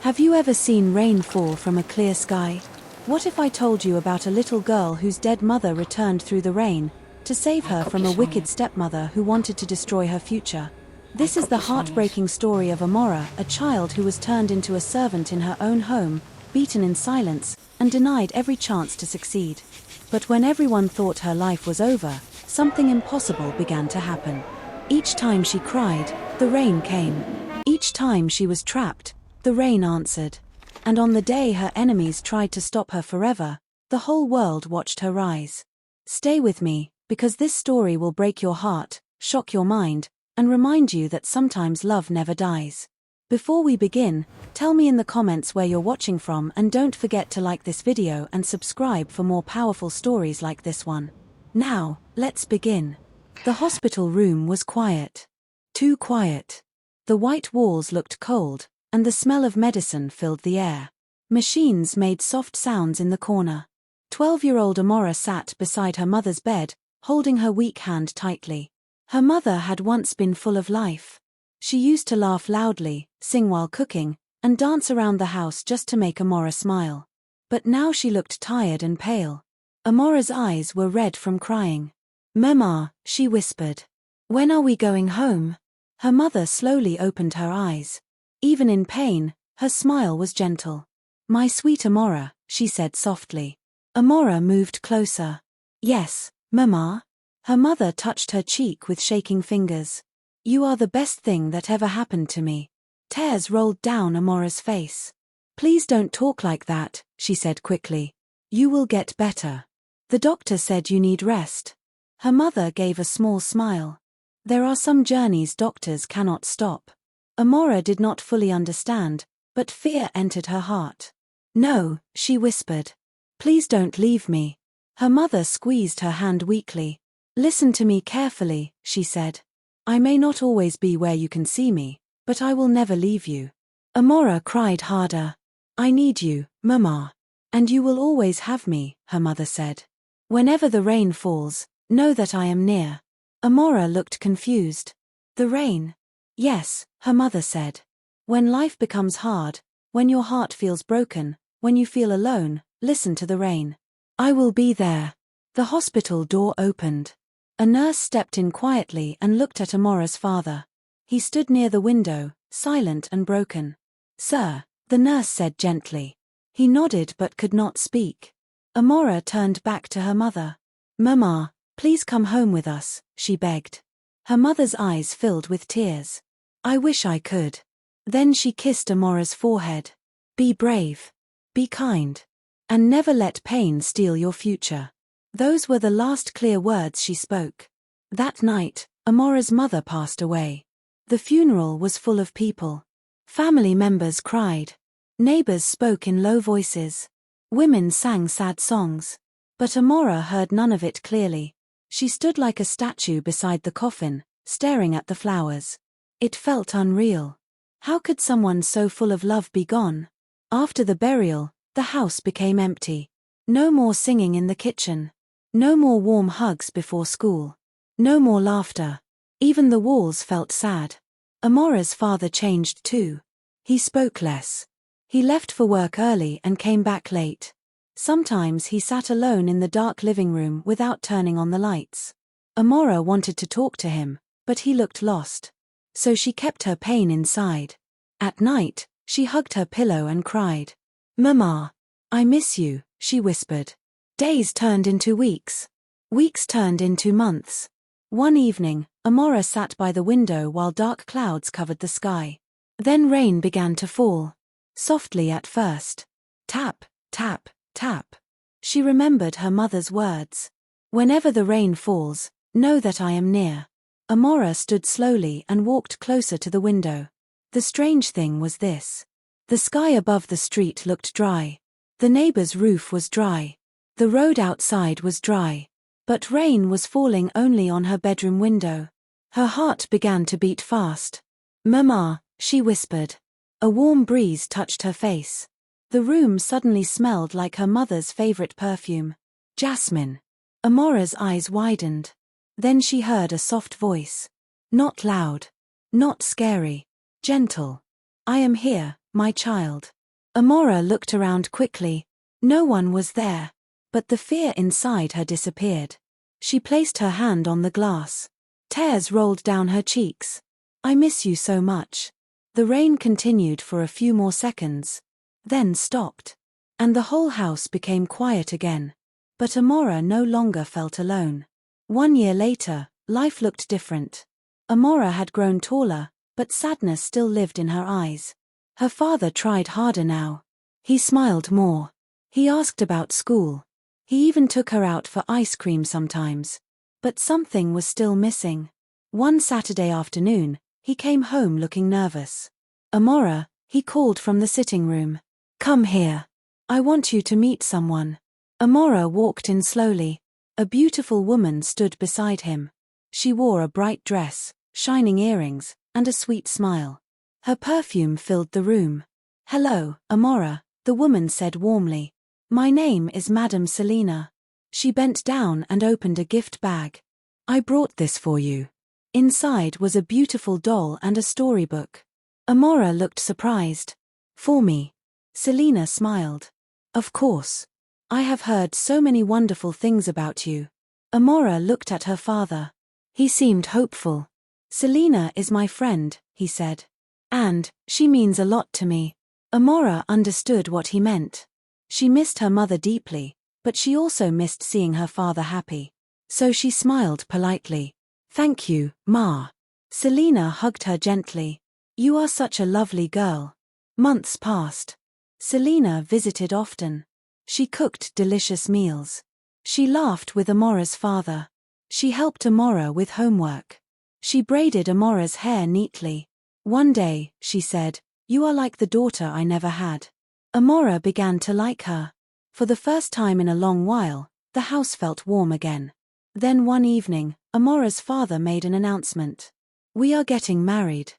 Have you ever seen rain fall from a clear sky? What if I told you about a little girl whose dead mother returned through the rain to save her from a wicked stepmother who wanted to destroy her future? This is the heartbreaking story of Amora, a child who was turned into a servant in her own home, beaten in silence, and denied every chance to succeed. But when everyone thought her life was over, something impossible began to happen. Each time she cried, the rain came. Each time she was trapped, the rain answered. And on the day her enemies tried to stop her forever, the whole world watched her rise. Stay with me, because this story will break your heart, shock your mind, and remind you that sometimes love never dies. Before we begin, tell me in the comments where you're watching from, and don't forget to like this video and subscribe for more powerful stories like this one. Now, let's begin. The hospital room was quiet. Too quiet. The white walls looked cold, and the smell of medicine filled the air. Machines made soft sounds in the corner. 12-year-old Amora sat beside her mother's bed, holding her weak hand tightly. Her mother had once been full of life. She used to laugh loudly, sing while cooking, and dance around the house just to make Amora smile. But now she looked tired and pale. Amora's eyes were red from crying. "Mama," she whispered. "When are we going home?" Her mother slowly opened her eyes. Even in pain, her smile was gentle. "My sweet Amora," she said softly. Amora moved closer. "Yes, Mama." Her mother touched her cheek with shaking fingers. "You are the best thing that ever happened to me." Tears rolled down Amora's face. "Please don't talk like that," she said quickly. "You will get better. The doctor said you need rest." Her mother gave a small smile. There are some journeys doctors cannot stop. Amora did not fully understand, but fear entered her heart. "No," she whispered. "Please don't leave me." Her mother squeezed her hand weakly. "Listen to me carefully," she said. "I may not always be where you can see me, but I will never leave you." Amora cried harder. "I need you, Mama. And you will always have me," her mother said. "Whenever the rain falls, know that I am near." Amora looked confused. "The rain?" "Yes," her mother said. "When life becomes hard, when your heart feels broken, when you feel alone, listen to the rain. I will be there." The hospital door opened. A nurse stepped in quietly and looked at Amora's father. He stood near the window, silent and broken. "Sir," the nurse said gently. He nodded but could not speak. Amora turned back to her mother. "Mama, please come home with us," she begged. Her mother's eyes filled with tears. "I wish I could." Then she kissed Amora's forehead. "Be brave. Be kind. And never let pain steal your future." Those were the last clear words she spoke. That night, Amora's mother passed away. The funeral was full of people. Family members cried. Neighbors spoke in low voices. Women sang sad songs. But Amora heard none of it clearly. She stood like a statue beside the coffin, staring at the flowers. It felt unreal. How could someone so full of love be gone? After the burial, the house became empty. No more singing in the kitchen. No more warm hugs before school. No more laughter. Even the walls felt sad. Amora's father changed too. He spoke less. He left for work early and came back late. Sometimes he sat alone in the dark living room without turning on the lights. Amora wanted to talk to him, but he looked lost. So she kept her pain inside. At night, she hugged her pillow and cried. "Mama, I miss you," she whispered. Days turned into weeks. Weeks turned into months. One evening, Amora sat by the window while dark clouds covered the sky. Then rain began to fall. Softly at first. Tap, tap, tap. She remembered her mother's words. "Whenever the rain falls, know that I am near." Amora stood slowly and walked closer to the window. The strange thing was this. The sky above the street looked dry. The neighbor's roof was dry. The road outside was dry. But rain was falling only on her bedroom window. Her heart began to beat fast. "Mama," she whispered. A warm breeze touched her face. The room suddenly smelled like her mother's favorite perfume. Jasmine. Amora's eyes widened. Then she heard a soft voice. Not loud. Not scary. Gentle. "I am here, my child." Amora looked around quickly. No one was there. But the fear inside her disappeared. She placed her hand on the glass. Tears rolled down her cheeks. I miss you so much. The rain continued for a few more seconds, then stopped. And the whole house became quiet again. But Amora no longer felt alone. 1 year later, life looked different. Amora had grown taller, but sadness still lived in her eyes. Her father tried harder now. He smiled more. He asked about school. He even took her out for ice cream sometimes. But something was still missing. One Saturday afternoon, he came home looking nervous. Amora, he called from the sitting room. Come here. I want you to meet someone. Amora walked in slowly. A beautiful woman stood beside him. She wore a bright dress, shining earrings, and a sweet smile. Her perfume filled the room. Hello, Amora, the woman said warmly. My name is Madame Selina. She bent down and opened a gift bag. I brought this for you. Inside was a beautiful doll and a storybook. Amora looked surprised. For me? Selina smiled. Of course. I have heard so many wonderful things about you. Amora looked at her father. He seemed hopeful. Selina is my friend, he said. And, she means a lot to me. Amora understood what he meant. She missed her mother deeply, but she also missed seeing her father happy. So she smiled politely. Thank you, Ma. Selina hugged her gently. You are such a lovely girl. Months passed. Selina visited often. She cooked delicious meals. She laughed with Amora's father. She helped Amora with homework. She braided Amora's hair neatly. One day, she said, you are like the daughter I never had. Amora began to like her. For the first time in a long while, the house felt warm again. Then one evening, Amora's father made an announcement. We are getting married.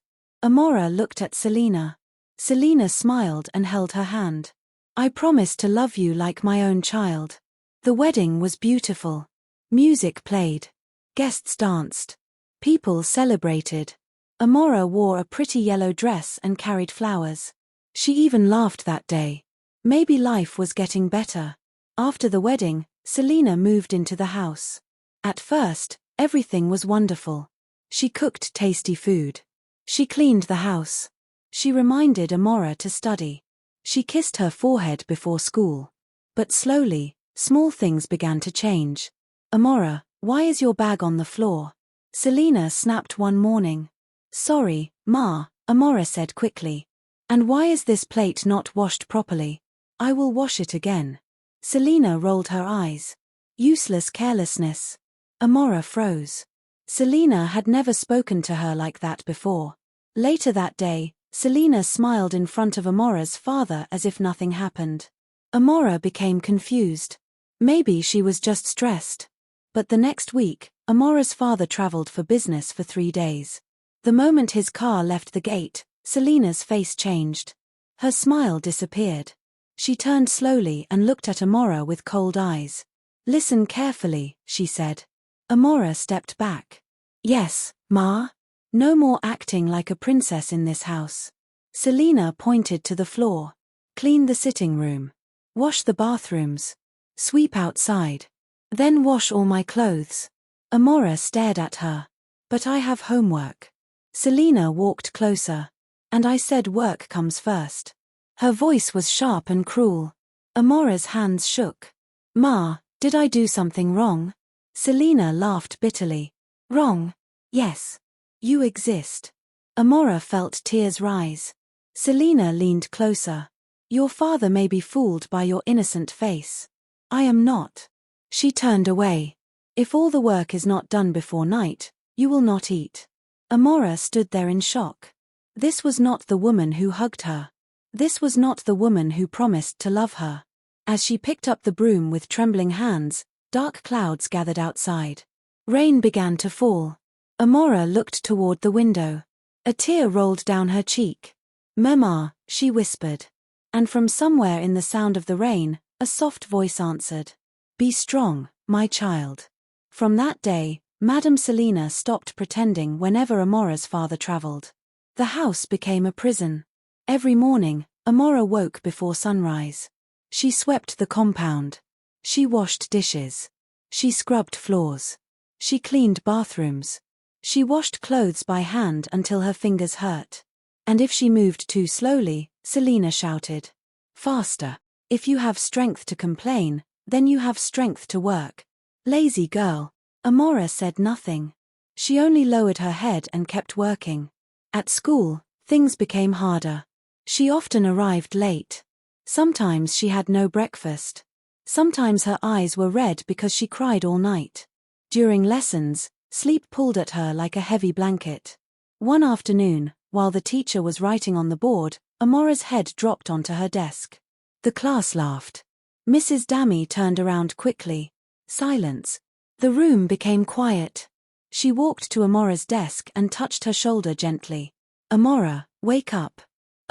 Amora looked at Selina. Selina smiled and held her hand. I promise to love you like my own child. The wedding was beautiful. Music played. Guests danced. People celebrated. Amora wore a pretty yellow dress and carried flowers. She even laughed that day. Maybe life was getting better. After the wedding, Selina moved into the house. At first, everything was wonderful. She cooked tasty food. She cleaned the house. She reminded Amora to study. She kissed her forehead before school. But slowly, small things began to change. Amora, why is your bag on the floor? Selina snapped one morning. Sorry, Ma, Amora said quickly. And why is this plate not washed properly? I will wash it again. Selina rolled her eyes. Useless carelessness. Amora froze. Selina had never spoken to her like that before. Later that day, Selina smiled in front of Amora's father as if nothing happened. Amora became confused. Maybe she was just stressed. But the next week, Amora's father traveled for business for 3 days. The moment his car left the gate, Selina's face changed. Her smile disappeared. She turned slowly and looked at Amora with cold eyes. Listen carefully, she said. Amora stepped back. Yes, Ma? No more acting like a princess in this house. Selina pointed to the floor. Clean the sitting room. Wash the bathrooms. Sweep outside. Then wash all my clothes. Amora stared at her. But I have homework. Selina walked closer. And I said work comes first. Her voice was sharp and cruel. Amora's hands shook. Ma, did I do something wrong? Selina laughed bitterly. Wrong? Yes. You exist. Amora felt tears rise. Selina leaned closer. Your father may be fooled by your innocent face. I am not. She turned away. If all the work is not done before night, you will not eat. Amora stood there in shock. This was not the woman who hugged her. This was not the woman who promised to love her. As she picked up the broom with trembling hands, dark clouds gathered outside. Rain began to fall. Amora looked toward the window. A tear rolled down her cheek. Mama, she whispered. And from somewhere in the sound of the rain, a soft voice answered. Be strong, my child. From that day, Madame Selina stopped pretending whenever Amora's father traveled. The house became a prison. Every morning, Amora woke before sunrise. She swept the compound. She washed dishes. She scrubbed floors. She cleaned bathrooms. She washed clothes by hand until her fingers hurt. And if she moved too slowly, Selina shouted, "Faster! If you have strength to complain, then you have strength to work." Lazy girl. Amora said nothing. She only lowered her head and kept working. At school, things became harder. She often arrived late. Sometimes she had no breakfast. Sometimes her eyes were red because she cried all night. During lessons, sleep pulled at her like a heavy blanket. One afternoon, while the teacher was writing on the board, Amora's head dropped onto her desk. The class laughed. Mrs. Dammy turned around quickly. Silence. The room became quiet. She walked to Amora's desk and touched her shoulder gently. "Amora, wake up."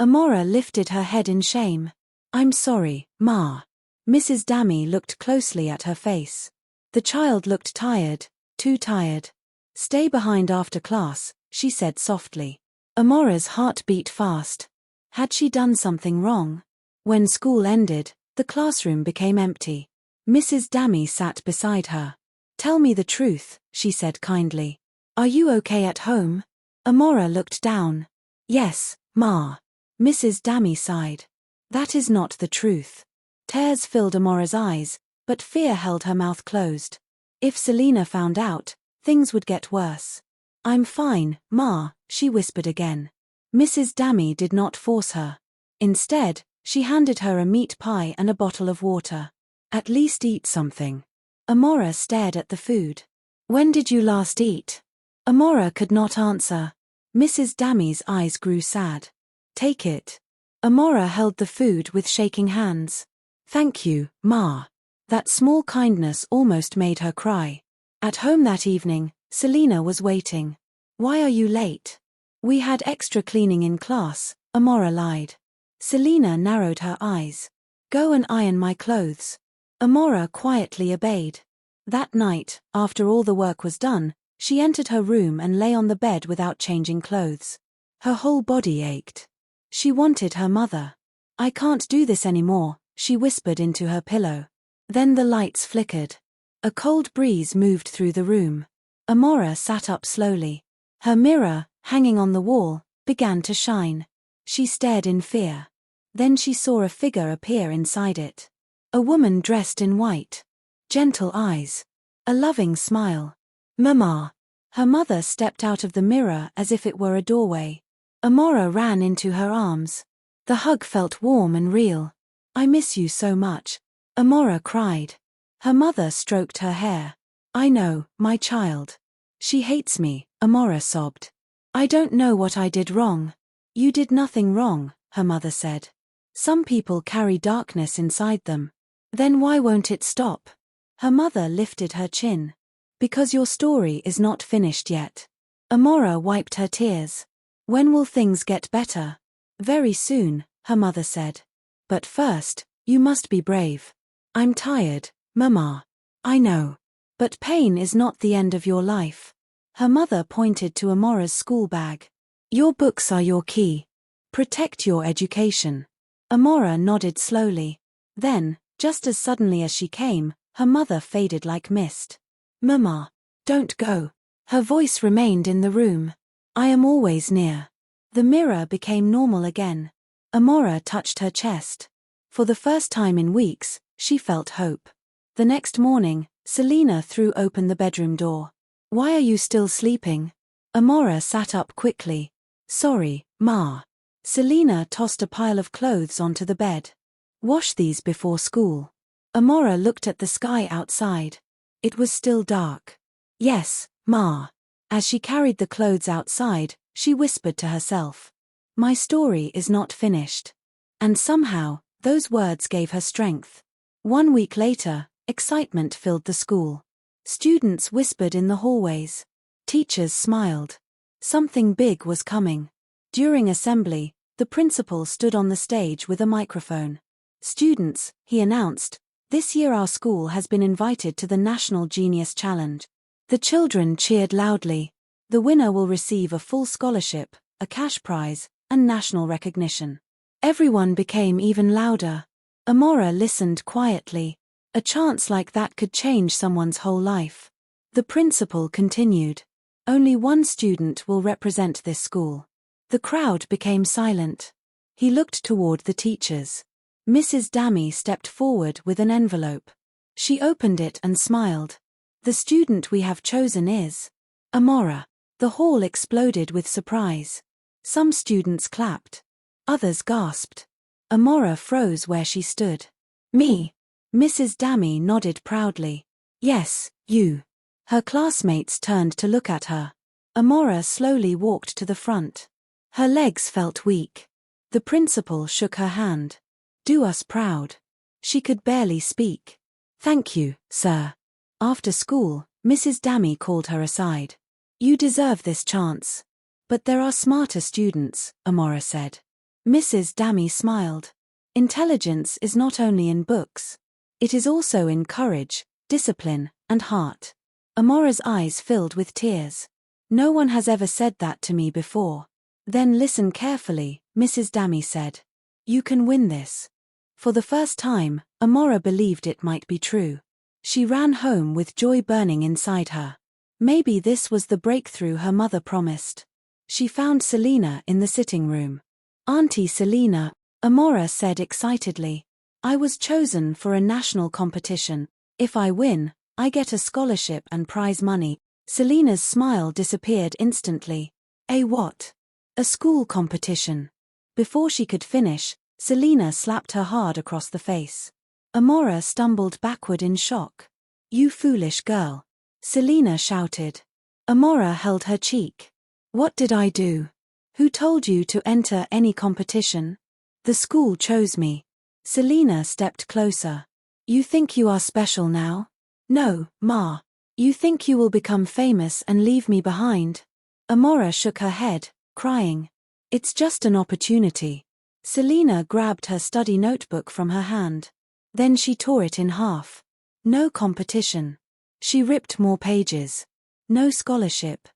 Amora lifted her head in shame. "I'm sorry, Ma." Mrs. Dammy looked closely at her face. The child looked tired, too tired. "Stay behind after class," she said softly. Amora's heart beat fast. Had she done something wrong? When school ended, the classroom became empty. Mrs. Dammy sat beside her. "Tell me the truth," she said kindly. "Are you okay at home?" Amora looked down. "Yes, Ma." Mrs. Dammy sighed. "That is not the truth." Tears filled Amora's eyes, but fear held her mouth closed. If Selina found out, things would get worse. "I'm fine, Ma," she whispered again. Mrs. Dammy did not force her. Instead, she handed her a meat pie and a bottle of water. "At least eat something." Amora stared at the food. "When did you last eat?" Amora could not answer. Mrs. Dammy's eyes grew sad. "Take it." Amora held the food with shaking hands. "Thank you, Ma." That small kindness almost made her cry. At home that evening, Selina was waiting. "Why are you late?" "We had extra cleaning in class," Amora lied. Selina narrowed her eyes. "Go and iron my clothes." Amora quietly obeyed. That night, after all the work was done, she entered her room and lay on the bed without changing clothes. Her whole body ached. She wanted her mother. "I can't do this anymore," she whispered into her pillow. Then the lights flickered. A cold breeze moved through the room. Amora sat up slowly. Her mirror, hanging on the wall, began to shine. She stared in fear. Then she saw a figure appear inside it. A woman dressed in white. Gentle eyes. A loving smile. "Mama." Her mother stepped out of the mirror as if it were a doorway. Amora ran into her arms. The hug felt warm and real. "I miss you so much." Amora cried. Her mother stroked her hair. "I know, my child." "She hates me," Amora sobbed. "I don't know what I did wrong." "You did nothing wrong," her mother said. "Some people carry darkness inside them." "Then why won't it stop?" Her mother lifted her chin. "Because your story is not finished yet." Amora wiped her tears. "When will things get better?" "Very soon," her mother said. "But first, you must be brave." "I'm tired, Mama." "I know. But pain is not the end of your life." Her mother pointed to Amora's school bag. "Your books are your key. Protect your education." Amora nodded slowly. Then, just as suddenly as she came, her mother faded like mist. "Mama, don't go." Her voice remained in the room. "I am always near." The mirror became normal again. Amora touched her chest. For the first time in weeks, she felt hope. The next morning, Selina threw open the bedroom door. "Why are you still sleeping?" Amora sat up quickly. "Sorry, Ma." Selina tossed a pile of clothes onto the bed. "Wash these before school." Amora looked at the sky outside. It was still dark. "Yes, Ma." As she carried the clothes outside, she whispered to herself. "My story is not finished." And somehow, those words gave her strength. 1 week later, excitement filled the school. Students whispered in the hallways. Teachers smiled. Something big was coming. During assembly, the principal stood on the stage with a microphone. "Students," he announced, "this year our school has been invited to the National Genius Challenge." The children cheered loudly. The winner will receive a full scholarship, a cash prize, and national recognition. Everyone became even louder. Amora listened quietly. A chance like that could change someone's whole life. The principal continued. Only one student will represent this school. The crowd became silent. He looked toward the teachers. Mrs. Dammy stepped forward with an envelope. She opened it and smiled. The student we have chosen is Amora. The hall exploded with surprise. Some students clapped. Others gasped. Amora froze where she stood. Me. Mrs. Dammy nodded proudly. Yes, you. Her classmates turned to look at her. Amora slowly walked to the front. Her legs felt weak. The principal shook her hand. Do us proud. She could barely speak. Thank you, sir. After school, Mrs. Dammy called her aside. You deserve this chance. But there are smarter students, Amora said. Mrs. Dammy smiled. Intelligence is not only in books. It is also in courage, discipline, and heart. Amora's eyes filled with tears. No one has ever said that to me before. Then listen carefully, Mrs. Dammy said. You can win this. For the first time, Amora believed it might be true. She ran home with joy burning inside her. Maybe this was the breakthrough her mother promised. She found Selina in the sitting room. Auntie Selina, Amora said excitedly. I was chosen for a national competition. If I win, I get a scholarship and prize money. Selina's smile disappeared instantly. A what? A school competition. Before she could finish, Selina slapped her hard across the face. Amora stumbled backward in shock. You foolish girl. Selina shouted. Amora held her cheek. What did I do? Who told you to enter any competition? The school chose me. Selina stepped closer. You think you are special now? No, Ma. You think you will become famous and leave me behind? Amora shook her head, crying. It's just an opportunity. Selina grabbed her study notebook from her hand. Then she tore it in half. No competition. She ripped more pages. No scholarship.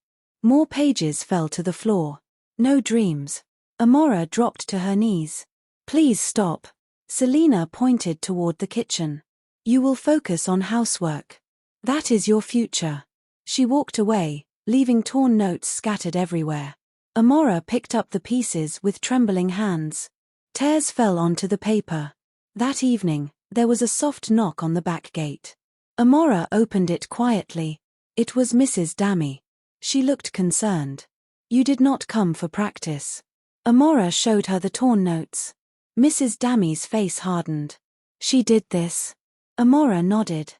More pages fell to the floor. No dreams. Amora dropped to her knees. Please stop. Selina pointed toward the kitchen. You will focus on housework. That is your future. She walked away, leaving torn notes scattered everywhere. Amora picked up the pieces with trembling hands. Tears fell onto the paper. That evening, there was a soft knock on the back gate. Amora opened it quietly. It was Mrs. Dammy. She looked concerned. You did not come for practice. Amora showed her the torn notes. Mrs. Dammy's face hardened. She did this. Amora nodded.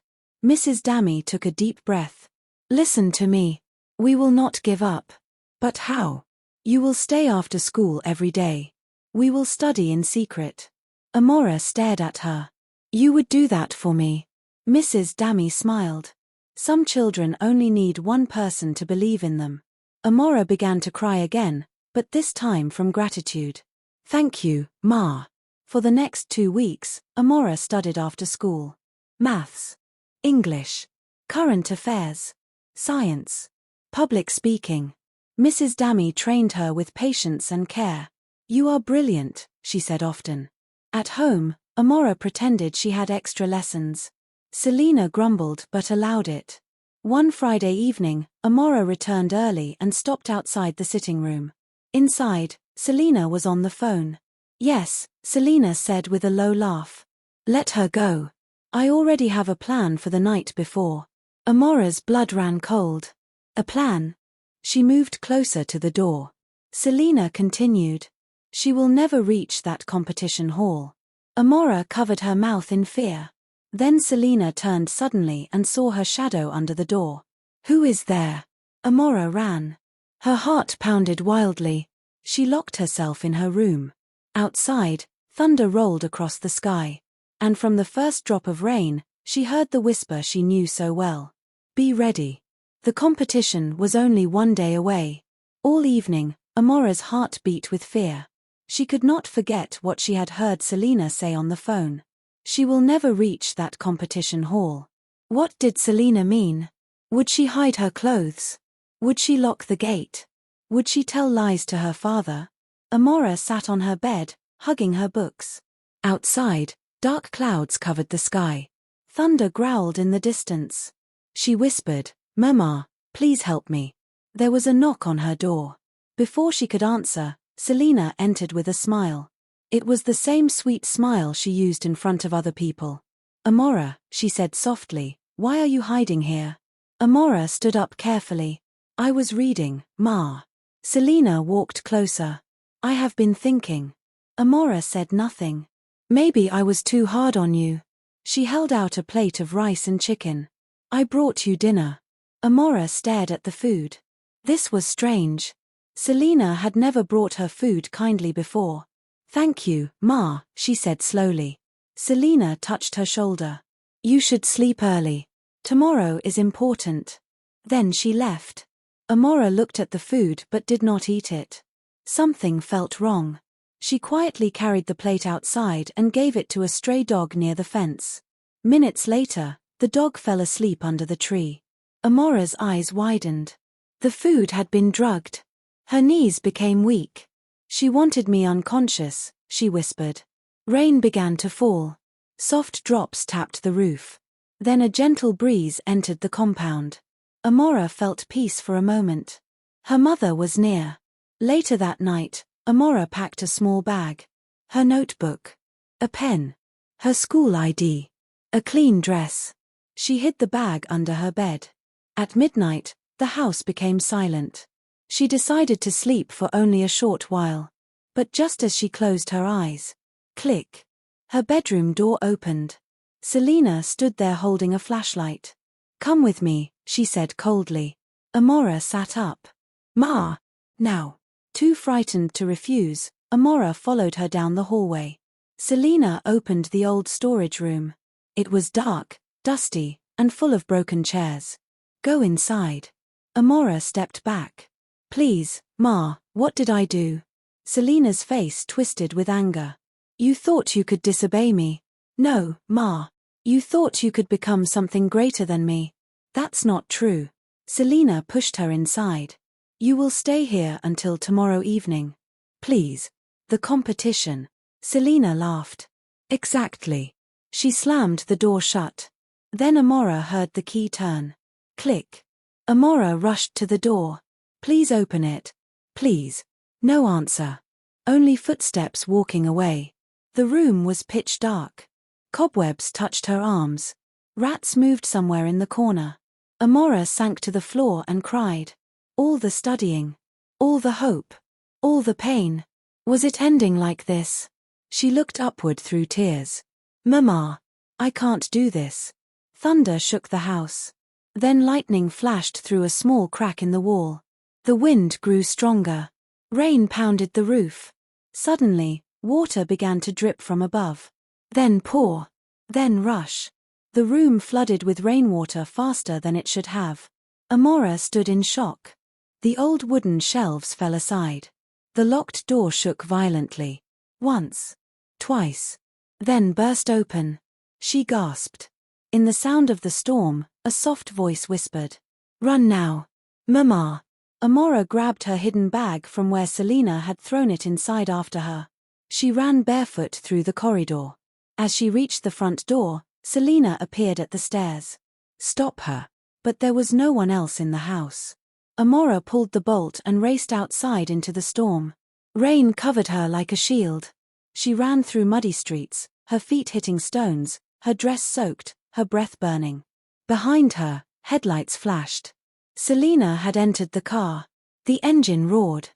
Mrs. Dammy took a deep breath. Listen to me. We will not give up. But how? You will stay after school every day. We will study in secret. Amora stared at her. You would do that for me. Mrs. Dammy smiled. Some children only need one person to believe in them. Amora began to cry again, but this time from gratitude. Thank you, Ma. For the next 2 weeks, Amora studied after school. Maths, English, current affairs, science, public speaking. Mrs. Dammy trained her with patience and care. You are brilliant, she said often. At home, Amora pretended she had extra lessons. Selina grumbled but allowed it. One Friday evening, Amora returned early and stopped outside the sitting room. Inside, Selina was on the phone. Yes, Selina said with a low laugh. Let her go. I already have a plan for the night before. Amora's blood ran cold. A plan? She moved closer to the door. Selina continued. She will never reach that competition hall. Amora covered her mouth in fear. Then Selina turned suddenly and saw her shadow under the door. Who is there? Amora ran. Her heart pounded wildly. She locked herself in her room. Outside, thunder rolled across the sky. And from the first drop of rain, she heard the whisper she knew so well. Be ready. The competition was only 1 day away. All evening, Amora's heart beat with fear. She could not forget what she had heard Selina say on the phone. She will never reach that competition hall. What did Selina mean? Would she hide her clothes? Would she lock the gate? Would she tell lies to her father? Amora sat on her bed, hugging her books. Outside, dark clouds covered the sky. Thunder growled in the distance. She whispered, "Mama, please help me." There was a knock on her door. Before she could answer, Selina entered with a smile. It was the same sweet smile she used in front of other people. "Amora," she said softly, "why are you hiding here?" Amora stood up carefully. "I was reading, Ma." Selina walked closer. "I have been thinking." Amora said nothing. "Maybe I was too hard on you." She held out a plate of rice and chicken. "I brought you dinner." Amora stared at the food. This was strange. Selina had never brought her food kindly before. "Thank you, Ma," she said slowly. Selina touched her shoulder. "You should sleep early. Tomorrow is important." Then she left. Amora looked at the food but did not eat it. Something felt wrong. She quietly carried the plate outside and gave it to a stray dog near the fence. Minutes later, the dog fell asleep under the tree. Amora's eyes widened. The food had been drugged. Her knees became weak. "She wanted me unconscious," she whispered. Rain began to fall. Soft drops tapped the roof. Then a gentle breeze entered the compound. Amora felt peace for a moment. Her mother was near. Later that night, Amora packed a small bag. Her notebook. A pen. Her school ID. A clean dress. She hid the bag under her bed. At midnight, the house became silent. She decided to sleep for only a short while. But just as she closed her eyes, click. Her bedroom door opened. Selina stood there holding a flashlight. "Come with me," she said coldly. Amora sat up. "Ma, now." Too frightened to refuse, Amora followed her down the hallway. Selina opened the old storage room. It was dark, dusty, and full of broken chairs. "Go inside." Amora stepped back. "Please, Ma, what did I do?" Selina's face twisted with anger. "You thought you could disobey me." "No, Ma. You thought you could become something greater than me." "That's not true." Selina pushed her inside. "You will stay here until tomorrow evening. Please." "The competition." Selina laughed. "Exactly." She slammed the door shut. Then Amora heard the key turn. Click. Amora rushed to the door. "Please open it. Please." No answer. Only footsteps walking away. The room was pitch dark. Cobwebs touched her arms. Rats moved somewhere in the corner. Amora sank to the floor and cried. All the studying. All the hope. All the pain. Was it ending like this? She looked upward through tears. "Mama, I can't do this." Thunder shook the house. Then lightning flashed through a small crack in the wall. The wind grew stronger. Rain pounded the roof. Suddenly, water began to drip from above. Then pour. Then rush. The room flooded with rainwater faster than it should have. Amora stood in shock. The old wooden shelves fell aside. The locked door shook violently. Once. Twice. Then burst open. She gasped. In the sound of the storm, a soft voice whispered, "Run now. Mama." Amora grabbed her hidden bag from where Selina had thrown it inside after her. She ran barefoot through the corridor. As she reached the front door, Selina appeared at the stairs. "Stop her." But there was no one else in the house. Amora pulled the bolt and raced outside into the storm. Rain covered her like a shield. She ran through muddy streets, her feet hitting stones, her dress soaked, her breath burning. Behind her, headlights flashed. Selina had entered the car. The engine roared.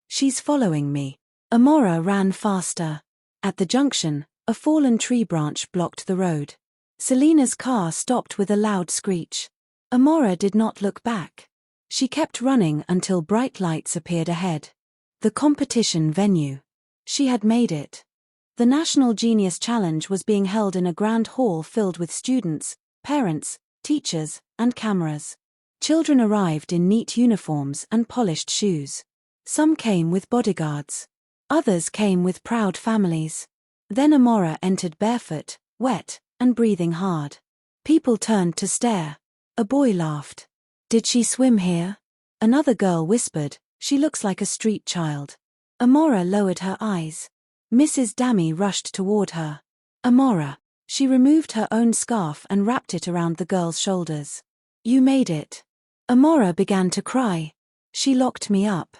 "She's following me." Amora ran faster. At the junction, a fallen tree branch blocked the road. Selina's car stopped with a loud screech. Amora did not look back. She kept running until bright lights appeared ahead. The competition venue. She had made it. The National Genius Challenge was being held in a grand hall filled with students, parents, teachers, and cameras. Children arrived in neat uniforms and polished shoes. Some came with bodyguards. Others came with proud families. Then Amora entered barefoot, wet, and breathing hard. People turned to stare. A boy laughed. "Did she swim here?" Another girl whispered, "She looks like a street child." Amora lowered her eyes. Mrs. Dammy rushed toward her. Amora. She removed her own scarf and wrapped it around the girl's shoulders. You made it. Amora began to cry. She locked me up.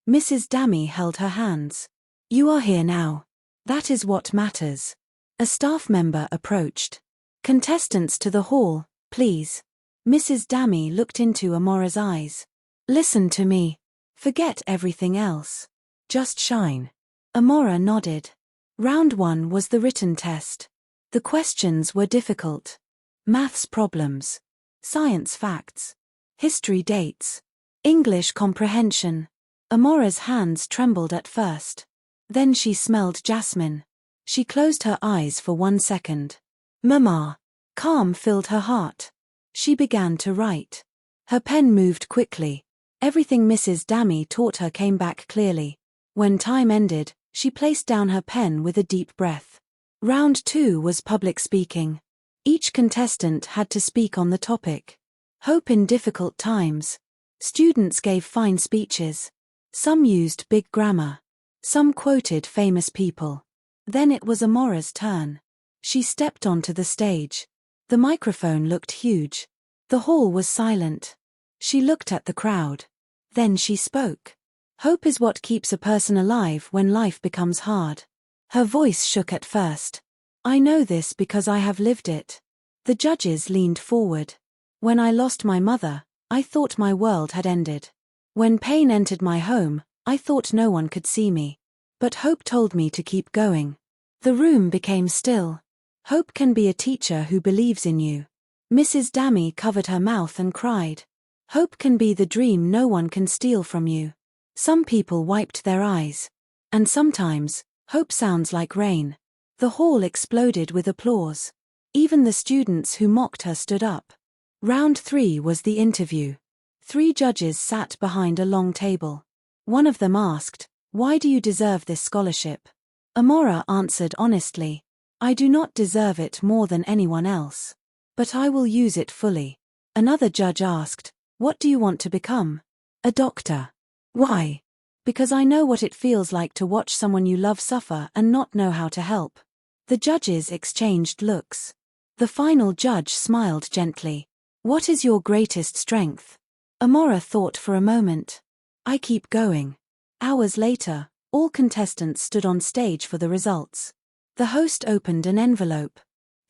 Mrs. Dammy held her hands. You are here now. That is what matters. A staff member approached. Contestants to the hall, please. Mrs. Dammy looked into Amora's eyes. Listen to me. Forget everything else. Just shine. Amora nodded. Round 1 was the written test. The questions were difficult. Maths problems. Science facts. History dates. English comprehension. Amora's hands trembled at first. Then she smelled jasmine. She closed her eyes for 1 second. Mama. Calm filled her heart. She began to write. Her pen moved quickly. Everything Mrs. Dammy taught her came back clearly. When time ended, she placed down her pen with a deep breath. Round 2 was public speaking. Each contestant had to speak on the topic. Hope in difficult times. Students gave fine speeches. Some used big grammar. Some quoted famous people. Then it was Amora's turn. She stepped onto the stage. The microphone looked huge. The hall was silent. She looked at the crowd. Then she spoke. Hope is what keeps a person alive when life becomes hard. Her voice shook at first. I know this because I have lived it. The judges leaned forward. When I lost my mother, I thought my world had ended. When pain entered my home, I thought no one could see me. But Hope told me to keep going. The room became still. Hope can be a teacher who believes in you. Mrs. Dammy covered her mouth and cried. Hope can be the dream no one can steal from you. Some people wiped their eyes. And sometimes, hope sounds like rain. The hall exploded with applause. Even the students who mocked her stood up. Round 3 was the interview. 3 judges sat behind a long table. One of them asked, Why do you deserve this scholarship? Amora answered honestly, I do not deserve it more than anyone else. But I will use it fully. Another judge asked, What do you want to become? A doctor. Why? Because I know what it feels like to watch someone you love suffer and not know how to help. The judges exchanged looks. The final judge smiled gently. What is your greatest strength? Amora thought for a moment. I keep going. Hours later, all contestants stood on stage for the results. The host opened an envelope.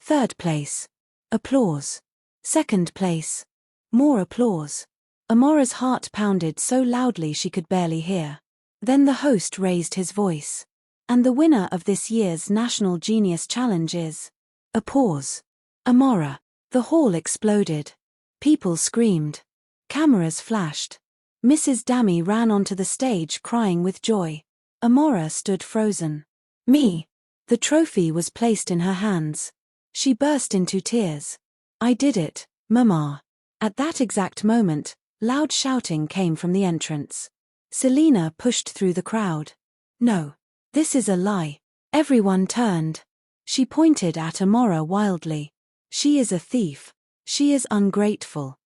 3rd place. Applause. 2nd place. More applause. Amora's heart pounded so loudly she could barely hear. Then the host raised his voice. And the winner of this year's National Genius Challenge is... A pause. Amora. The hall exploded. People screamed. Cameras flashed. Mrs. Dammy ran onto the stage crying with joy. Amora stood frozen. Me. The trophy was placed in her hands. She burst into tears. I did it, Mama. At that exact moment, loud shouting came from the entrance. Selena pushed through the crowd. No. This is a lie. Everyone turned. She pointed at Amora wildly. She is a thief. She is ungrateful.